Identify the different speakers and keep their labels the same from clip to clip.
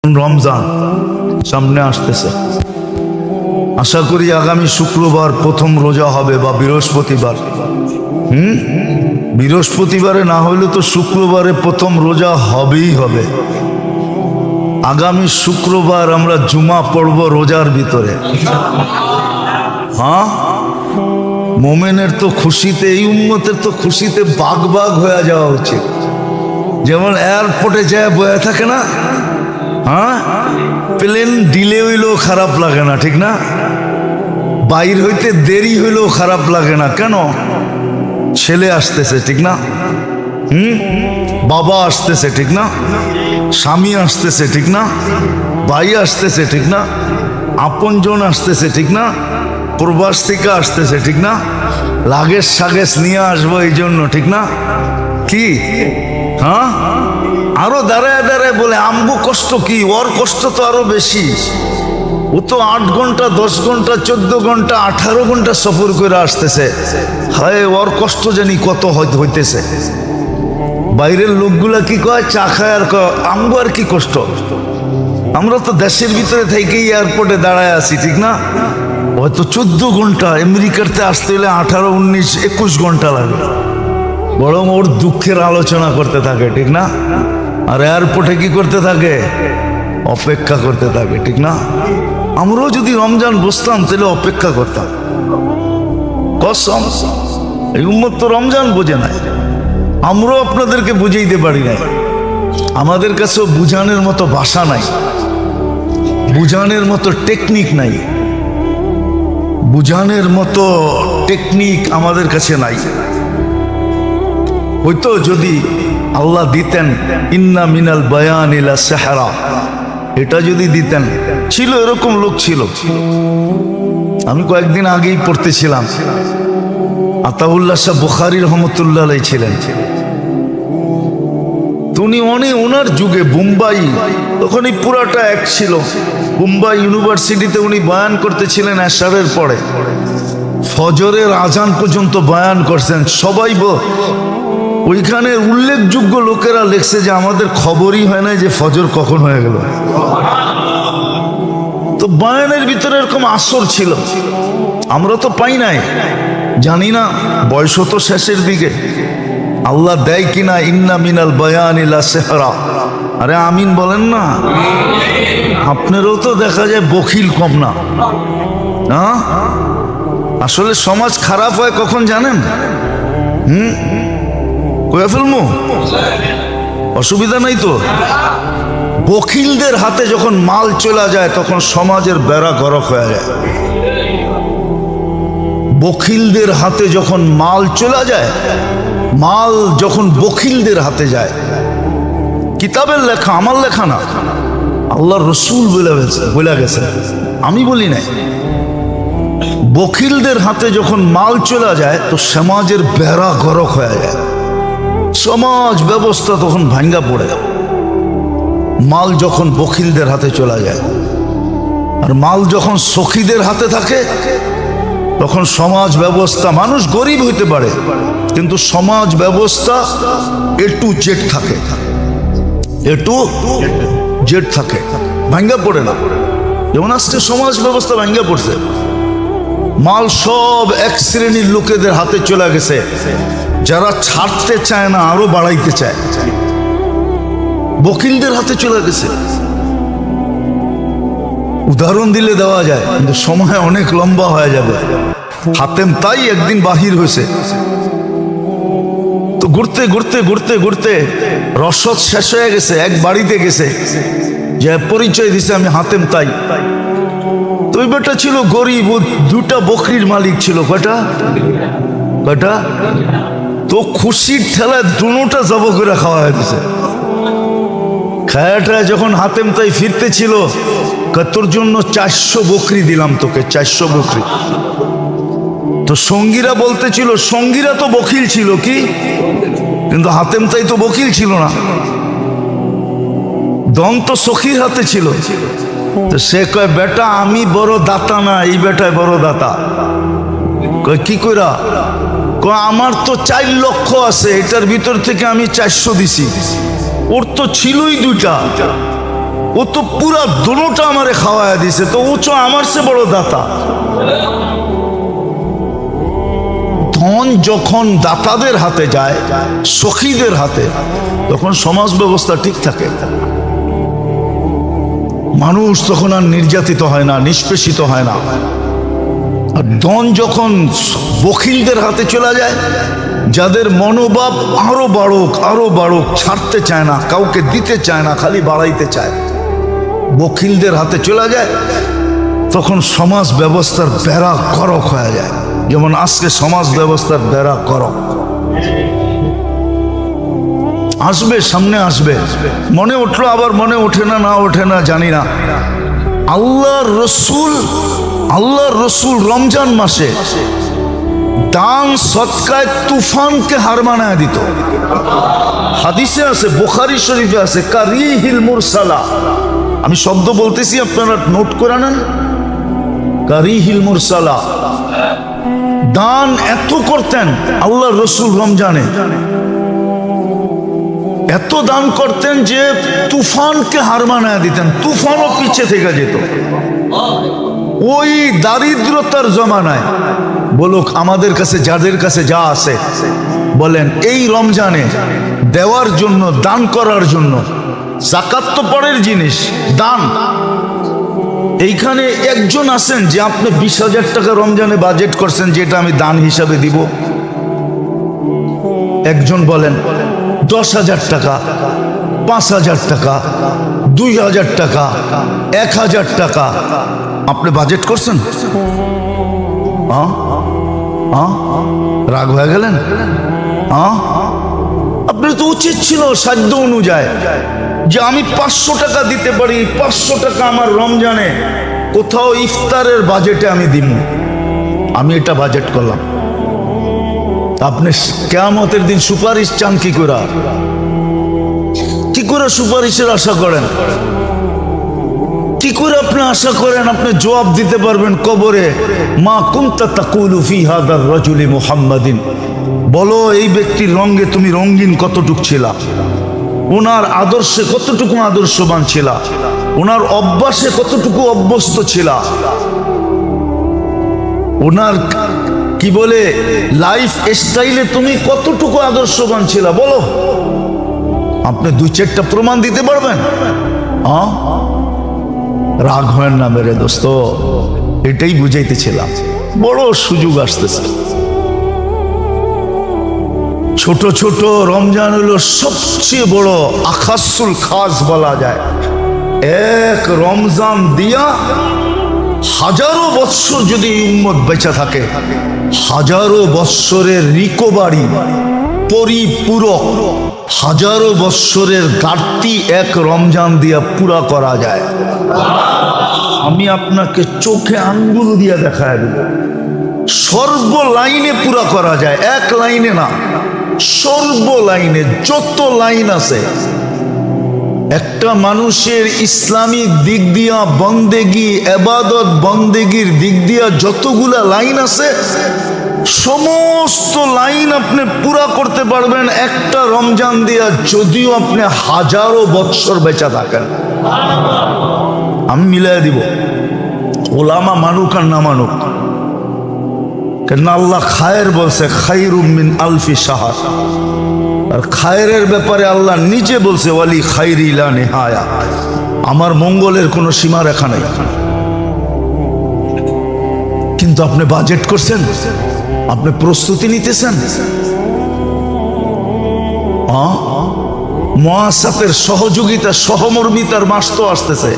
Speaker 1: রমজান সামনে আসতেছে। আশা করি আগামী শুক্রবার প্রথম রোজা হবে বা বৃহস্পতিবার। বৃহস্পতিবারে না হলে তো শুক্রবারে প্রথম রোজা হবেই হবে। আগামী শুক্রবার আমরা জুমা পড়ব রোজার ভিতরে। হ্যাঁ, মোমেনের তো খুশিতে, এই উম্মতের তো খুশিতে বাগ বাগ হয়ে যাওয়া উচিত। যেমন এয়ারপোর্টে যায় বয়ে থাকে না, হ্যাঁ, প্লেন ডিলে হইলেও খারাপ লাগে না, ঠিক না? বাইর হইতে দেরি হইলেও খারাপ লাগে না। কেন? ছেলে আসতেছে, ঠিক না? বাবা আসতেছে, ঠিক না? স্বামী আসতেছে, ঠিক না? ভাই আসতেছে, ঠিক না? আপনজন আসতেছে, ঠিক না? প্রবাস থেকে আসতেছে, ঠিক না? লাগেজ সাগেজ নিয়ে আসবো এই জন্য, ঠিক না? কি হ্যাঁ, আরো দাঁড়ায় দাঁড়ায় বলে আমগো কষ্ট কি, ওর কষ্ট তো আরো বেশি। ও তো 8 ঘন্টা 10 ঘন্টা 14 ঘন্টা 18 ঘন্টা সফর করে আসতেছে। হায়, ওর কষ্ট জানি কত হইতেছে। বাইরের লোকগুলা কি কয়, চা খায় আর কয় আমগো আর কি কষ্ট। আমরা তো দেশের ভিতরে থেকেই এয়ারপোর্টে দাঁড়ায় আছি, ঠিক না? হয়তো 14 ঘন্টা, আমেরিকাতে আসতে হলে 18 19 21 ঘন্টা লাগে। বরং ওর দুঃখের আলোচনা করতে থাকে, ঠিক না? আর এয়ারপোর্টে কি করতে থাকে? অপেক্ষা করতে থাকে, ঠিক না? আমরাও যদি রমজান বসতাম তাহলে অপেক্ষা করতাম। কসম, এই উম্মত তো রমজান বোঝে নাই। আমরাও আপনাদেরকে বুঝাইতে পারি নাই। আমাদের কাছেও বুঝানোর মতো ভাষা নাই, বুঝানোর মতো টেকনিক নাই, বুঝানোর মতো টেকনিক আমাদের কাছে নাই। হয়তো যদি আল্লাহ দিতেন ইন্না মিনাল বায়ান ইলা সাহরা, এটা যদি দিতেন। ছিল, এরকম লোক ছিল। আমি কয়েকদিন আগেই পড়তেছিলাম, আতাউল্লাহ শাহ বুখারী রহমতুল্লাহ আলাইহি ছিলেন। উনি ওনার যুগে বোম্বাই, তখনই পুরাটা এক ছিল। বোম্বাই ইউনিভার্সিটিতে উনি বয়ান করতেছিলেন এশারের পরে, ফজরের আজান পর্যন্ত বয়ান করছেন। সবাই ওইখানে উল্লেখযোগ্য লোকেরা লিখছে যে আমাদের খবরই হয় না যে ফজর কখন হয়ে গেল। তো বয়ানের ভিতরে এরকম আসর ছিল, আমরা তো পাই নাই, জানি না। বয়স তো শেষের দিকে, আল্লাহ দেয় কিনা ইন্না মিনাল বায়ান ইলা সাহরা। আরে আমিন বলেন না। আপনারও তো দেখা যায় বখিল কম না। আসলে সমাজ খারাপ হয় কখন জানেন? কয়ে ফেলমু, অসুবিধা নাই তো। বখিলদের হাতে যখন মাল চলে যায় তখন সমাজের বেড়া গরক হয়ে যায়। বখিলদের হাতে যখন মাল চলে যায়, মাল যখন বখিলদের হাতে যায়, কিতাবের লেখা, আমার লেখা না, আল্লাহর রসুল বলে গেছে, আমি বলি নাই। বখিলদের হাতে যখন মাল চলে যায় তো সমাজের বেড়া গরক হয়ে যায়, সমাজ ব্যবস্থা তখন ভাঙ্গা পড়ে। মাল যখন বখিলদের হাতে চলে যায়, আর মাল যখন সখীদের হাতে থাকে তখন সমাজ ব্যবস্থা, মানুষ গরিব হইতে পারে কিন্তু সমাজ ব্যবস্থা A to Z থাকে, A to Z থাকে, ভাঙ্গা পড়ে না। যেমন আজকে সমাজ ব্যবস্থা ভাঙ্গা পড়ছে, মাল সব এক শ্রেণীর লোকেদের হাতে চলে গেছে, যারা ছাড়তে চায় না আরো বাড়াইতে চায়। বকিলদের হাতে চলে গেছে। উদাহরণ দিলে দেওয়া যায় কিন্তু সময় অনেক লম্বা হয়ে যাবে। হাতেম তাই একদিন বাহির হয়েছে, তো ঘুরতে ঘুরতে ঘুরতে ঘুরতে রসদ শেষ হয়ে গেছে। এক বাড়িতে গেছে, যে পরিচয় দিছে আমি হাতেম তাই। তো ওই বেটা ছিল গরিব, 2টা বকরির মালিক ছিল। কয়টা? তো খুশির ঠেলায় 2টা জব করে খাওয়া হয়ে গেছে। খায়াটা যখন হাতেম তাই ফিরতে ছিল, তোর জন্য 400 বকরি দিলাম তোকে, 400 বকরি। তো সঙ্গীরা বলতেছিল, সঙ্গীরা তো বকিল ছিল কি, কিন্তু হাতেম তাই তো বকিল ছিল না, দম তো সখীর হাতে ছিল। তো সে কয়, বেটা আমি বড় দাতা না, এই বেটায় বড় দাতা। কয় কি কইরা? কয় আমার তো 4 লক্ষ আছে, এটার ভিতর থেকে আমি 400 দিছি। ওর তো ছিলই 2টা, ও ও তো পুরা দোনোটা আমারে খাওয়ায়া দিছে, তো ও তো আমার চেয়ে বড় দাতা। ধন যখন দাতাদের হাতে যায়, সখীদের হাতে, তখন সমাজ ব্যবস্থা ঠিক থাকে, মানুষ তখন আর নির্যাতিত হয় না, নিষ্পেষিত হয় না। আর ধন যখন বখিলদের হাতে চলে যায়, যাদের মনোভাব আরো বাড়ুক, ছাড়তে চায় না, কাউকে দিতে চায় না, খালি বাড়াইতে চায়, বখিলদের হাতে চলে যায়, তখন সমাজ ব্যবস্থার বেড়া করক হয়ে যায়। যেমন আজকে সমাজ ব্যবস্থার বেড়া করক আসবে, সামনে আসবে, মনে উঠলো আবার মনে ওঠে না ওঠে না জানি না। আল্লাহর রসুল রমজান মাসে দান সদকায় তুফানকে হার মানায় দিত। হাদিসে আছে, বুখারী শরীফে আছে, কারিহিল মুরসালা। আমি শব্দ বলতেছি, আপনারা নোট করে নেন। কারিহিল মুরসালা, দান এত করতেন আল্লাহর রসুল রমজানে, এত দান করতেন যে তুফানকে হার মানায় দিতেন, তুফানও পিছে থেকে যেত। ওই দারিদ্রতার জমানায় বলুক, আমাদের কাছে যাদের কাছে যা আছে বলেন, এই রমজানে দেওয়ার জন্য, দান করার জন্য, যাকাত তো পরের জিনিস, দান। এইখানে একজন আছেন যে আপনি 20,000 টাকা রমজানে বাজেট করছেন, যেটা আমি দান হিসাবে দিব? একজন বলেন 10,000 টাকা, 5,000 টাকা, 2,000 টাকা, 1,000 টাকা আপনি বাজেট করছেন? রাগ হয়ে গেলেন? আপনার তো উচিত ছিল সাধ্য অনুযায়ী যে আমি 500 টাকা দিতে পারি, 500 টাকা আমার রমজানে কোথাও ইফতারের বাজেটে আমি দিব। আমি এটা বাজেট করলাম। আপনি কিয়ামতের দিন সুপারিশ চান কি করে সুপারিশের আশা করেন? কি করে আপনি আশা করেন আপনি জবাব দিতে পারবেন কবরে? মা কুনতা তাকুলু ফি হাদার রাজুলি মুহাম্মাদিন, বলো এই ব্যক্তির রঙে তুমি রঙিন কতটুকু ছিলা, ওনার আদর্শে কতটুকু আদর্শবান ছিলা, ওনার অভ্যাসে কতটুকু অভ্যস্ত ছিলা, ওনার কি বলে লাইফ স্টাইলে তুমি কতটুকু আদর্শবান ছিলা, বলো। আপনি 2-4টা প্রমাণ দিতে পারবেন? রাগ হয় না মেরে দোস্ত, এটাই বুঝাইতেছিলাম। বড় সুযোগ আসতেছে। ছোট ছোট রমজান হলো সবচেয়ে বড় আখাসুল খাস বলা যায়। এক রমজান দিয়া হাজারো বৎসর যদি উম্মত বেঁচে থাকে, হাজারো বৎসরের রিকভারি, পরিপূরক, হাজারো বৎসরের ঘাটতি এক রমজান দিয়া পুরা করা যায়। আমি আপনাকে চোখে আঙ্গুল দিয়া দেখায় দেব, সর্ব লাইনে পুরা করা যায়, এক লাইনে না, সর্ব লাইনে যত লাইন আছে। একটা মানুষের ইসলামিক দিক দিয়া বন্দেগি, এবাদত বন্দেগির দিক দিয়া যতগুলা লাইন আছে, সমস্ত লাইন আপনি পুরা করতে পারবেন একটা রমজান দিয়া, যদিও আপনি হাজারো বৎসর বেঁচে থাকেন। আমি মিলাই দিব, ওলামা মানুক আর না মানুক। কেন আল্লাহ খায়ের বলছে, খায়রুম মিন আলফি শাহর। আর খায়ের ব্যাপারে আল্লাহ নিজে বলছে, ওয়ালি খায়রি লা নিহায়া, আমার মঙ্গলের কোনো সীমা রেখা নাই। কিন্তু আপনি বাজেট করছেন, আপনি প্রস্তুতি নিতেছেন। মুআসাসাতের সহযোগিতা, সহমর্মিতার মাস তো আসতেছে।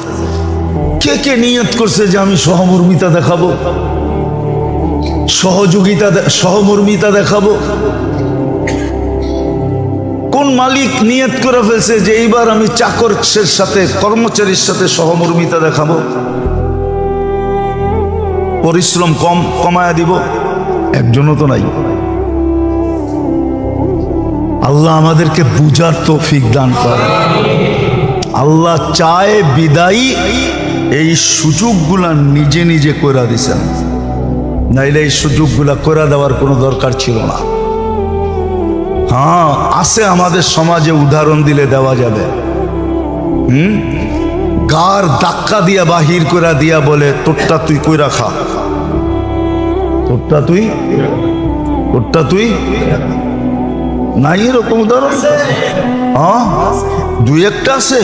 Speaker 1: কে কে নিয়ত করছে যে আমি সহমর্মিতা দেখাবো, সহমর্মিতা দেখাবো? কোন মালিক নিয়ত করে ফেলছে যে এইবার আমি চাকরের সাথে, কর্মচারীর সাথে সহমর্মিতা দেখাবো, পরিশ্রম কমায়া দিব? একজনও তো নাই। আল্লাহ আমাদেরকে বুঝার তৌফিক দান করে। আল্লাহ চায় বিদায়ী এই সুযোগগুলা নিজে নিজে করে দিছেন, নাইলে এই সুযোগগুলা করে দেওয়ার কোনো দরকার ছিল না। আছে আমাদের সমাজে, উদাহরণ দিলে দেওয়া যাবে। গার ধাক্কা দিয়া বাহির করে দিয়া বলে তোরটা তুই কইরা খা, তোরটা তুই নাই এরকম উদাহরণ? দুই একটা আছে।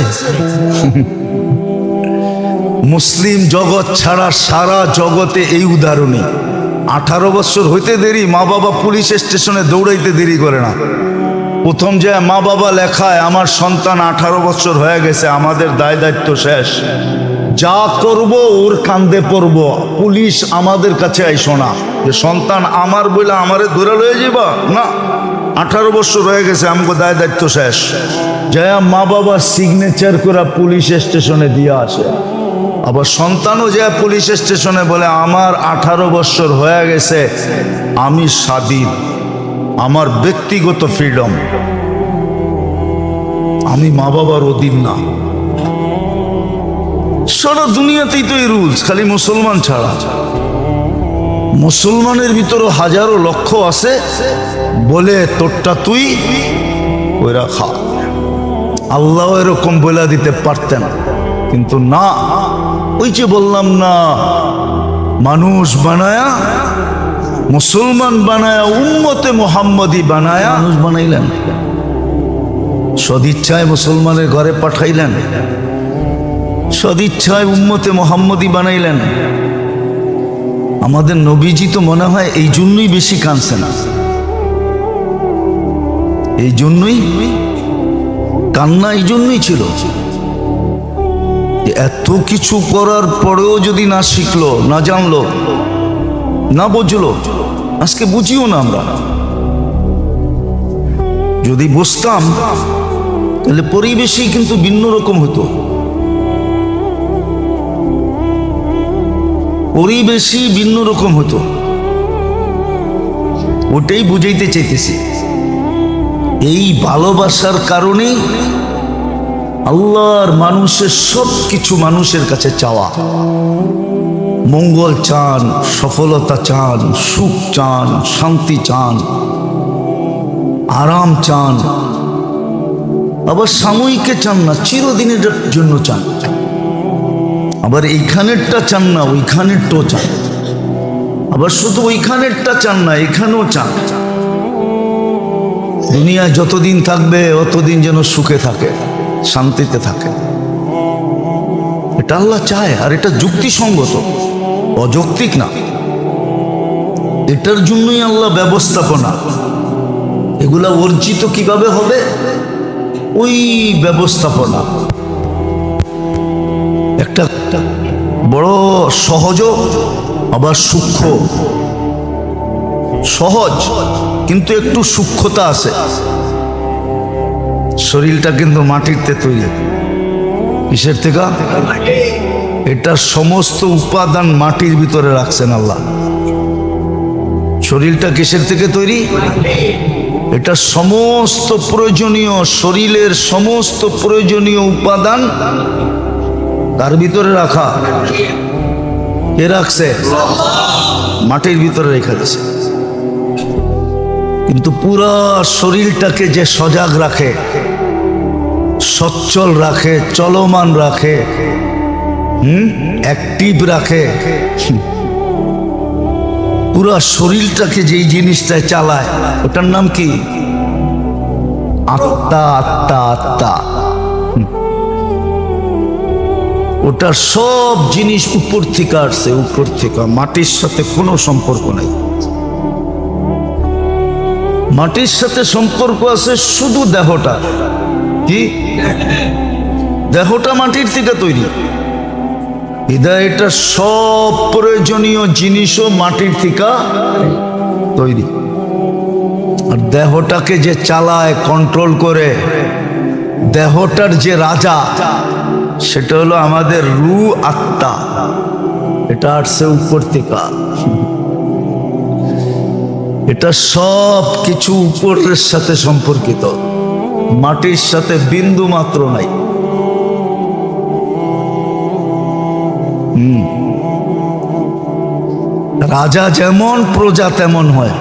Speaker 1: মুসলিম জগৎ ছাড়া সারা জগতে এই উদাহরণই। 18 বছর হইতে দেরি, মা বাবা পুলিশ স্টেশনে দৌড়াইতে দেরি করে না। প্রথম যে মা বাবা লেখায় আমার সন্তান 18 বছর হয়ে গেছে, আমাদের দায় দায়িত্ব শেষ, যা করব ওর কান্দে পড়ব, পুলিশ আমাদের কাছে আইসো না যে সন্তান আমার বলে আমারে ধরে লয়ে যাবা না। 18 বছর হয়ে গেছে, আমাকে দায় দায়িত্ব শেষ। যা মা বাবা সিগনেচার করে পুলিশ স্টেশনে দিয়ে আসে। আবার সন্তানও যায় পুলিশ স্টেশনে বলে আমার 18 বছর হয়ে গেছে, আমি স্বাধীন, আমার ব্যক্তিগত ফ্রিডম, আমি মা বাবার অধীন না। সারা দুনিয়াতেই তো এই রুলস, খালি মুসলমান ছাড়া। মুসলমানের ভিতরও হাজারো লক্ষ আছে বলে তোরটা তুই ওইরা খা। আল্লাহ এরকম বলে দিতে পারতেন, কিন্তু না। ওই যে বললাম না, মানুষ বানায়া, মুসলমান বানায়া, উম্মতে মুহাম্মদী বানায়া মানুষ বানাইলেন, সদিচ্ছায় মুসলমানের ঘরে পাঠাইলেন, সদিচ্ছায় উম্মতে মুহাম্মদী বানাইলেন। আমাদের নবীজি তো মনে হয় এই জন্যই বেশি কাঁদছে না, এই জন্যই কান্না, এই জন্যই ছিল। এত কিছু করার পরেও যদি না শিখলো, না জানলো, না বুঝলো, আজকে বুঝিও না আমরা। যদি বুঝতাম তাহলে পরিবেশই কিন্তু ভিন্ন রকম হতো, পরিবেশই ভিন্ন রকম হতো। ওটাই বুঝাইতে চাইতেছি। এই ভালোবাসার কারণে আল্লাহর মানুষের সব কিছু মানুষের কাছে চাওয়া, মঙ্গল চান, সফলতা চান, সুখ চান, শান্তি চান, আরাম চান। আবার সাময়িকে চান না, চিরদিনের জন্য চান। আবার এইখানেরটা চান না, ওইখানেরটাও চান। আবার শুধু ওইখানেরটা চান না, এখানেও চান। দুনিয়ায় যতদিন থাকবে অতদিন যেন সুখে থাকে, শান্তিতে থাকে। এটা আল্লাহ চায়, আর এটা যুক্তিসঙ্গত, অযৌক্তিক না। এটার জন্যই আল্লাহ ব্যবস্থাপনা। এগুলা অর্জিত কিভাবে হবে? ওই ব্যবস্থাপনা। একটা বড় সহজ আবার সূক্ষ্ম। সহজ কিন্তু একটু সূক্ষ্মতা আছে। শরীরটা কিন্তু মাটিতে তৈরি। কিসের থেকে? এটার সমস্ত উপাদান মাটির ভিতরে রাখছেন আল্লাহ। শরীরটা কিসের থেকে তৈরি? এটা সমস্ত প্রয়োজনীয়, শরীরের সমস্ত প্রয়োজনীয় উপাদান তার ভিতরে রাখা। কে রাখছে? মাটির ভিতরে রেখে দিয়েছে। কিন্তু পুরা শরীরটাকে যে সজাগ রাখে, সচ্ছল রাখে, চলমান রাখে, অ্যাক্টিভ রাখে, পুরা শরীরটাকে যেই জিনিসটায় চালায়, ওটার নাম কি? আত্মা। আত্মা আত্মা। ওটা সব জিনিস উপর থেকে আসছে, উপর থেকে। মাটির সাথে কোনো সম্পর্ক নাই। মাটির সাথে সম্পর্ক আছে শুধু দেহটা। কি? দেহটা মাটির থেকে তৈরি। এটা সব প্রয়োজনীয় জিনিসও মাটির থেকে তৈরি। আর দেহটাকে যে চালায়, কন্ট্রোল করে, দেহটার যে রাজা, সেটা হলো আমাদের রূহ, আত্মা। এটা আসছে উপর থেকে। এটা সব কিছু উপরের সাথে সম্পর্কিত, মাটির সাথে বিন্দু মাত্র নাই। রাজা যেমন, প্রজা তেমন হয়।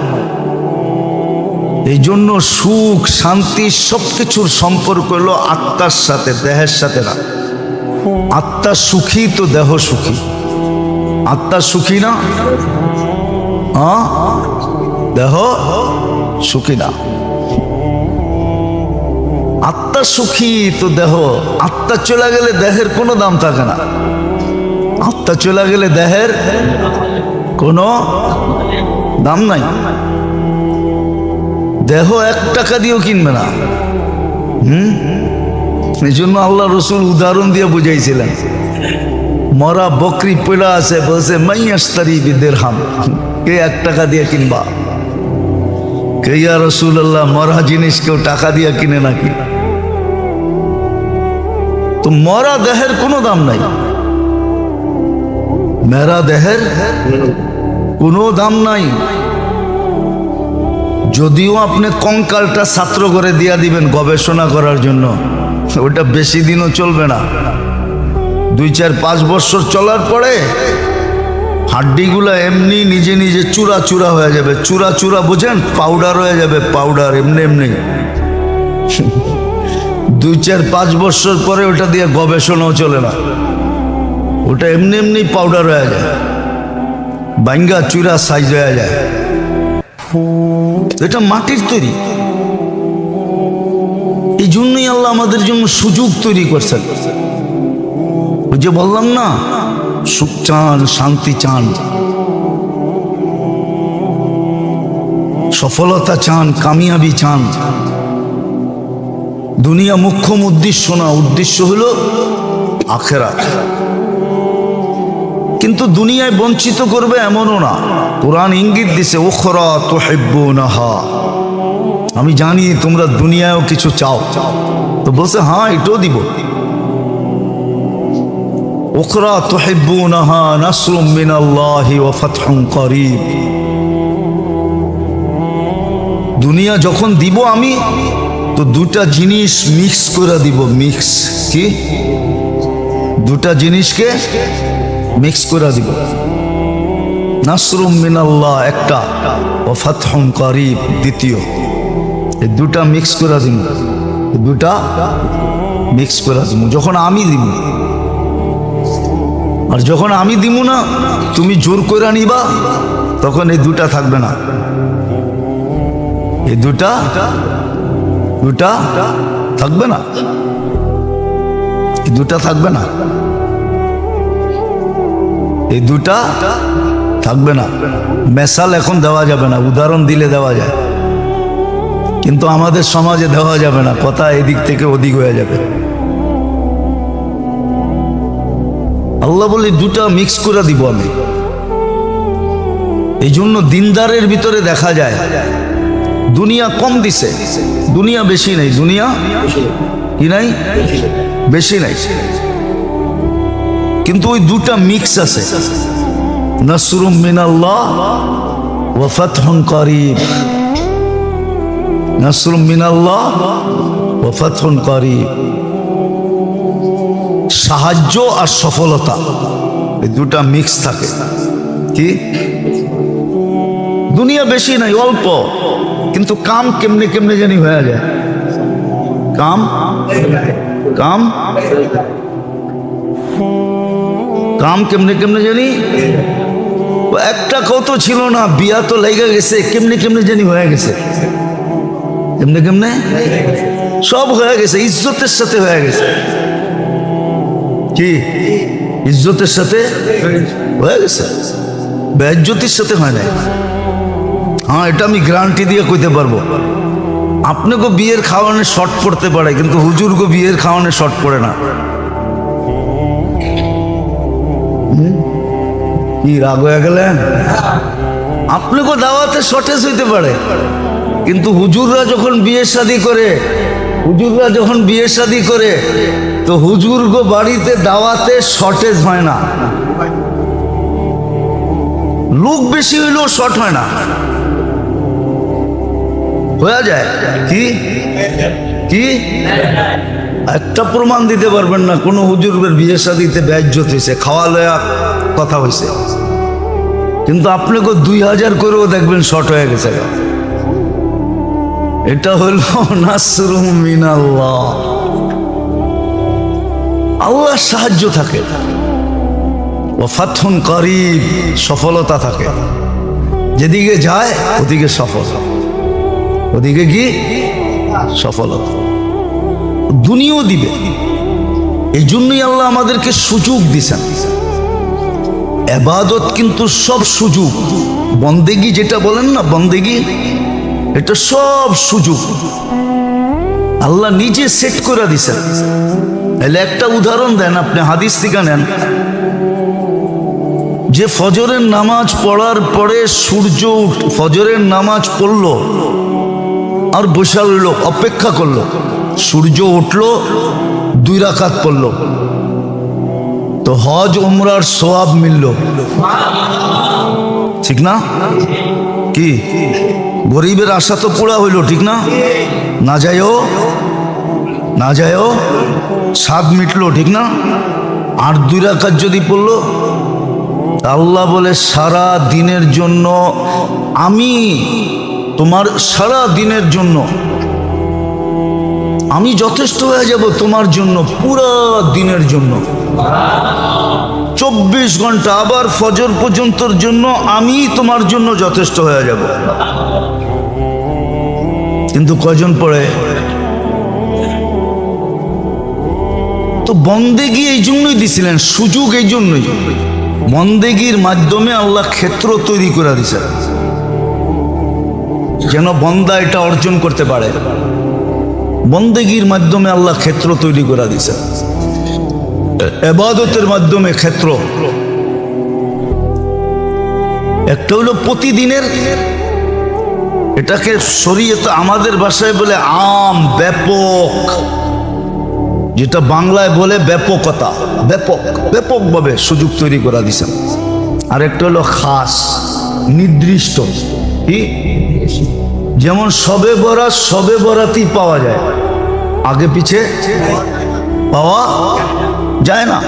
Speaker 1: এই জন্য সুখ, শান্তি সবকিছুর সম্পর্ক হলো আত্মার সাথে, দেহের সাথে না। আত্মা সুখী তো দেহ সুখী। আত্মা সুখী না, দেহ সুখী না। আত্মা সুখী তো দেহ, আত্মা চলে গেলে দেহের কোনো দাম থাকে না। আত্মা চলে গেলে দেহের কোনো দাম নাই। দেহ 1 টাকা দিয়েও কিনবে না। এই জন্য আল্লাহ রসুল উদাহরণ দিয়ে বুঝাইছিলেন, মরা বকরি পড়া আছে, বলছে মাইয়াস্তারি বিদিরহাম, কে 1 টাকা দিয়ে কিনবা? কে ইয়া রাসূলুল্লাহ, মরা জিনিস কেউ টাকা দিয়ে কিনে নাকি? তো মরা দেহের কোনো দাম নাই, মেরা দেহের কোনো দাম নাই। যদিও আপনি কঙ্কালটা ছাত্র করে দিয়া দিবেন গবেষণা করার জন্য, ওটা বেশি দিনও চলবে না। 2, 4, 5 বছর চলার পরে হাড্ডিগুলো এমনি নিজে নিজে চূড়া চূড়া হয়ে যাবে। চূড়া চূড়া বুঝেন, পাউডার হয়ে যাবে, পাউডার এমনি এমনি। 2, 4, 5 বছর পরে ওটা দিয়ে গবেষণাও চলে না, ওটা এমনি এমনি পাউডার হয়ে যায়, ভাঙ্গা চূড়া সাইজ হয়ে যায়। এটা মাটির তৈরি। এই জন্যই আল্লাহ আমাদের জন্য সুযোগ তৈরি করছেন। ওই যে বললাম না, সুখ চান, শান্তি চান, সফলতা চান, কামিয়াবি চান। দুনিয়া মুখ্যম উদ্দেশ্য না, উদ্দেশ্য হলো আখিরাত। কিন্তু দুনিয়ায় বঞ্চিত করবে এমনও না। কোরআন ইঙ্গিত দিছে, উখরা তুহিব্বুনাহা, আমি জানি তোমরা দুনিয়ায়ও কিছু চাও। তো বলছে হ্যাঁ, এটাও দিব। উখরা তুহিব্বুনাহা নাসরুম মিনাল্লাহি ওয়া ফাতহুন করিব। দুনিয়া যখন দিব আমি, তো 2টা জিনিস মিক্স করে দিব। মিক্স কি? 2টা জিনিসকে মিক্স করে দিব। নাসরুম মিনাল্লাহ একটা, ওয়া ফাতহুন করিব দ্বিতীয়। এই 2টা মিক্স করে দিব, 2টা মিক্স করে দিব যখন আমি দিব। আর যখন আমি দিব না, তুমি জোর করে নিবা, তখন এই 2টা থাকবে না। এই 2টা থাকবে না, এই 2টা থাকবে না, এই 2টা থাকবে না। মেসাল এখন দেওয়া যাবে না, উদাহরণ দিলে দেওয়া যায়, কিন্তু আমাদের সমাজে দেওয়া যাবে না, কথা এদিক থেকে ওদিক হয়ে যাবে। আল্লাহ বলে 2টা মিক্স করে দিব আমি। এই জন্য দিনদারের ভিতরে দেখা যায় দুনিয়া কম দিছে, দুনিয়া বেশি নাই। দুনিয়া কি নাই? বেশি নাই, কিন্তু ওই 2টা মিক্স আছে। নাসরুম মিনাল্লাহ ওয়া ফাতহুন করিব। নাসরুম মিনাল্লাহ ওয়া ফাতহুন করিব। সাহায্য আর সফলতা, এই 2টা মিক্স থাকে। কি? দুনিয়া বেশি নাই, অল্প, কিন্তু কাম কেমনে কেমনে জানি হয়ে যায়। কাম কাম কাম কেমনে কেমনে জানি। একটা কত ছিল না, বিয়া তো লেগে গেছে, কেমনে কেমনে জানি হয়ে গেছে। কেমনে কেমনে সব হয়ে গেছে, ইজ্জতের সাথে হয়ে গেছে। কি? ইজ্জতের সাথে হয়ে গেছে, বেইজ্জতির সাথে হয় নাই। হ্যাঁ, এটা আমি গ্যারান্টি দিয়ে কইতে পারবো। আপনাকে বিয়ের খাওয়ানো শর্ট পড়তে পারে, কিন্তু হুজুরকে বিয়ের খাওয়ানো শর্ট পড়ে না। কি রাগ হয়ে গেলেন? আপনাকে দাওয়াতে শর্টেজ হইতে পারে, কিন্তু হুজুররা যখন বিয়ে শাদী করে, হুজুররা যখন বিয়ে শাদী করে, তো হুজুরগো বাড়িতে দাওয়াতে শর্টেজ হয় না। লোক বেশি হইলেও শর্ট হয় না, হয়ে যায়। কি কি একটা প্রমাণ দিতে পারবেন না কোনো হুজুরের বিয়ে শাদীতে বেইজ্জত হয়েছে, খাওয়া লয়া কথা হয়েছে, কিন্তু আপনাকে 2000 করেও দেখবেন শর্ট হয়ে গেছে। এটা হলো নাসরুম মিনাল্লাহ। আল্লাহর সাহায্য থাকে, ও ফাতহুন করিব, সফলতা থাকে। যেদিকে যায় ওদিকে সফল, ওদিকে কি সফলতা, দুনিয়াও দিবে। এই জন্যই আল্লাহ আমাদেরকে সুযোগ দিছেন। ইবাদত কিন্তু সব সুযোগ, বন্দেগি যেটা বলেন না, বন্দেগি এটা সব সুযোগ আল্লাহ নিজে সেট করে দিছেন। এলে একটা উদাহরণ দেন, আপনি হাদিস থেকে নেন, যে ফজরের নামাজ পড়ার পরে সূর্য ফজরের নামাজ পড়লো আর বসে রইল, অপেক্ষা করলো, সূর্য উঠলো, 2 রাকাত পড়লো, তো হজ উমরার সওয়াব মিলল, ঠিক না? কি গরিবের আশা তো পুরা হইল, ঠিক না? না যায়ও স্বাদ মিটলো, ঠিক না? আর 2 রাকাত যদি পড়লো, আল্লাহ বলে সারা দিনের জন্য আমি তোমার, সারা দিনের জন্য আমি যথেষ্ট হয়ে যাব তোমার জন্য, পুরা দিনের জন্য, 24 ঘন্টা, আবার ফজর পর্যন্তর জন্য আমি তোমার জন্য যথেষ্ট হয়ে যাব। কিন্তু কয়জন পড়ে? তো বন্দেগি এই জন্যই দিছিলেন, সুযোগ এই জন্যই, বন্দেগির মাধ্যমে আল্লাহ ক্ষেত্র তৈরি করে দিয়েছেন, যেন বন্দা এটা অর্জন করতে পারে। বন্দেগির মাধ্যমে আল্লাহ ক্ষেত্র তৈরি করে দিয়েছেন, ইবাদতের মাধ্যমে ক্ষেত্র। একটা হলো প্রতিদিনের, এটাকে শরীয়তে আমাদের ভাষায় বলে আম, ব্যাপক, যেটা বাংলায় বলে ব্যাপকতা, ব্যাপকভাবে সুযোগ তৈরি করে দিয়েছেন। আর একটা হলো খাস, নির্দিষ্ট। কি? যেমন শবে বরাত, শবে বরাতই পাওয়া যায়, আগে পিছে পাওয়া যায় না।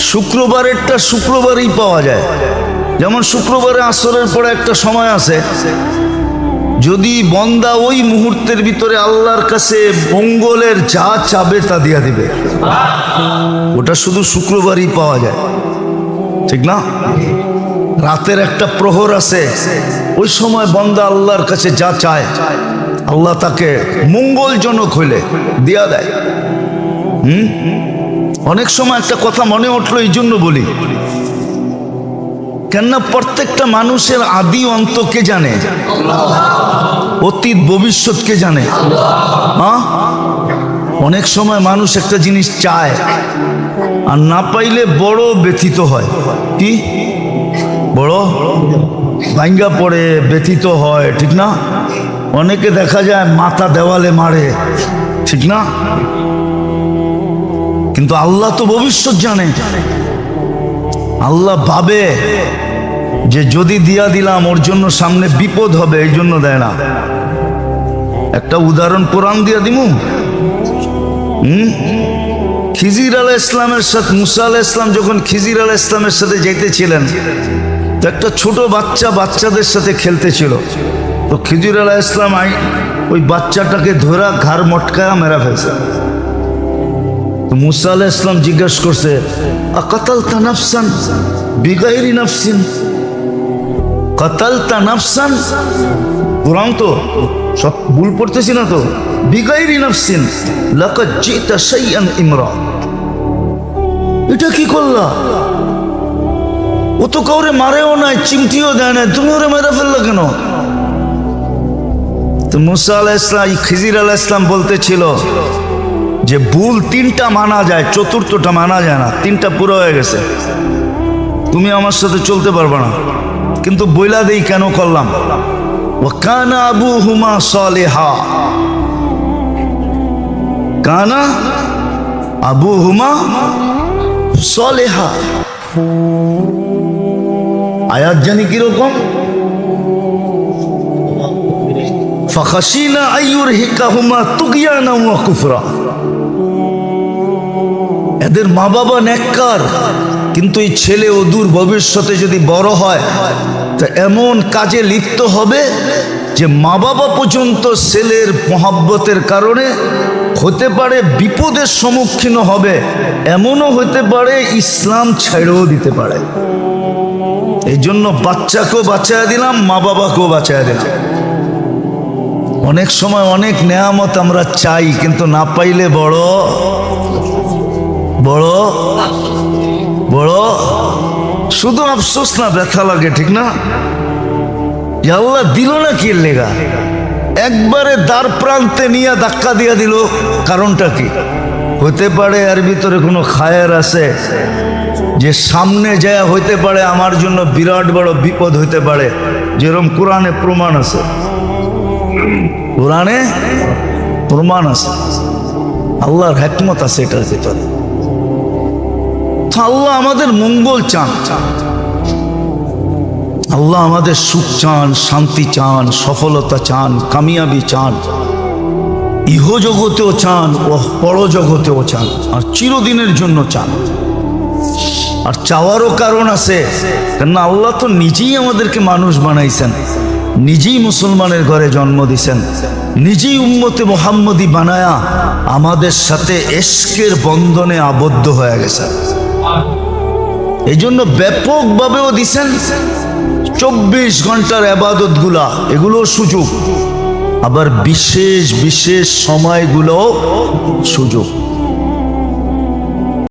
Speaker 1: শুক্রবারেরটা শুক্রবারই পাওয়া যায়, যেমন শুক্রবারে আসরের পরে একটা সময় আছে, যদি বন্দা ওই মুহূর্তের ভিতরে আল্লাহর কাছে মঙ্গলের যা চাবে তা দিয়া দিবে, ওটা শুধু শুক্রবারই পাওয়া যায়, ঠিক না? রাতের একটা প্রহর আছে, ওই সময় বন্দা আল্লাহর কাছে যা চায় আল্লাহ তাকে মঙ্গলজনক হইলে দিয়া দেয়। অনেক সময় একটা কথা মনে উঠলো, এই জন্য বলি, কেননা প্রত্যেকটা মানুষের আদি অন্ত কে জানে? অতীত ভবিষ্যৎ কে জানে? হ্যাঁ, অনেক সময় মানুষ একটা জিনিস চায় আর না পাইলে বড় ব্যথিত হয়। কি? বড় ভাঙ্গা পড়ে, ব্যথিত হয়, ঠিক না? অনেকে দেখা যায় মাথা দেওয়ালে মারে, ঠিক না? কিন্তু আল্লাহ তো ভবিষ্যৎ জানে। আল্লাহ ভাবে যে যদি দিয়া দিলাম ওর জন্য সামনে বিপদ হবে, এই জন্য দেয় না। একটা উদাহরণ কোরআন দিয়া দিমু। খিজির আলাইহিস ইসলামের সাথে মুসা আলাইহিস ইসলাম যখন খিজির আলাইহিস ইসলামের সাথে যাইতেছিলেন, তো একটা ছোট বাচ্চা বাচ্চাদের সাথে খেলতেছিল, তো খিজির আলাইহিস ইসলাম ওই বাচ্চাটাকে ধরা ঘাড় মটকায়া মেরা ফেলছে। তো মুসা আলাইহিস ইসলাম জিজ্ঞাসা করছে, আকাতালতা নাফসান বিগাইরি নাফসিন, কাতালতা নাফসান, কোরআন তো সব ভুল পড়তেছি না তো, বিগাইরি নাফসিন লাকাদ জিতা শাইআন ইমরা, এটা কি করলা? ও তো কাউরে মারেও নাই, চিমটিও দেয় না, তুমি ওরে মেরে ফেললা কেন? তো মুসা আলাইহিস ইসলাম, খিজির আলাইহিস ইসলাম বলতেছিল যে ভুল 3টা মানা যায়, 4টা মানা যায় না, 3টা পুরো হয়ে গেছে, তুমি আমার সাথে চলতে পারবে না, কিন্তু বইলা দেই কেন করলাম। ওয়া কানা আবুহুমা সালিহা, কানা আবুহুমা সালিহা। আয়াত জানি কিরকম, ফাখাশিনা আইয়ুরহিকাহুমা তুগয়ানা ওয়া কুফরা। এদের মা বাবা নেককার, কিন্তু এই ছেলে অদূর ভবিষ্যতে যদি বড় হয় তা এমন কাজে লিপ্ত হবে যে মা বাবা পর্যন্ত ছেলের মহব্বতের কারণে হতে পারে বিপদের সম্মুখীন হবে, এমনও হতে পারে ইসলাম ছেড়েও দিতে পারে। এই জন্য বাচ্চাকেও বাঁচায় দিলাম, মা বাবাকেও বাঁচায় দিলাম। অনেক সময় অনেক নেয়ামত আমরা চাই, কিন্তু না পাইলে বড় বড় বড় শুধু আফসোস না ব্যথা লাগে, ঠিক না? আল্লাহ দিল না কি লেগা, একবারে দ্বার প্রান্তে নিয়ে ধাক্কা দিয়া দিল, কারণটা কি? হতে পারে এর ভিতরে কোনো খায়ের আছে, যে সামনে যায় হইতে পারে আমার জন্য বিরাট বড় বিপদ হইতে পারে। যেরকম কোরআনে প্রমাণ আছে, কোরআনে প্রমাণ আছে, আল্লাহর হিকমত আছে এটার ভিতরে। আল্লাহ আমাদের মঙ্গল চান, আল্লাহ আমাদের সুখ চান, শান্তি চান, সফলতা চান, কামিয়াবি চান, ইহ জগতেও চান ও পরজগতেও চান, আর চিরদিনের জন্য চান। আর চাওয়ারও কারণ আছে, কেননা আল্লাহ তো নিজেই আমাদেরকে মানুষ বানাইছেন, নিজেই মুসলমানের ঘরে জন্ম দিছেন, নিজেই উম্মতে মুহাম্মদী বানায়া আমাদের সাথে ইশকের বন্ধনে আবদ্ধ হয়ে গেছেন। এই জন্য ব্যাপকভাবেও দিছেন 24 ঘন্টার ইবাদত গুলা, এগুলো সুযোগ, আবার বিশেষ বিশেষ সময়গুলো সুযোগ।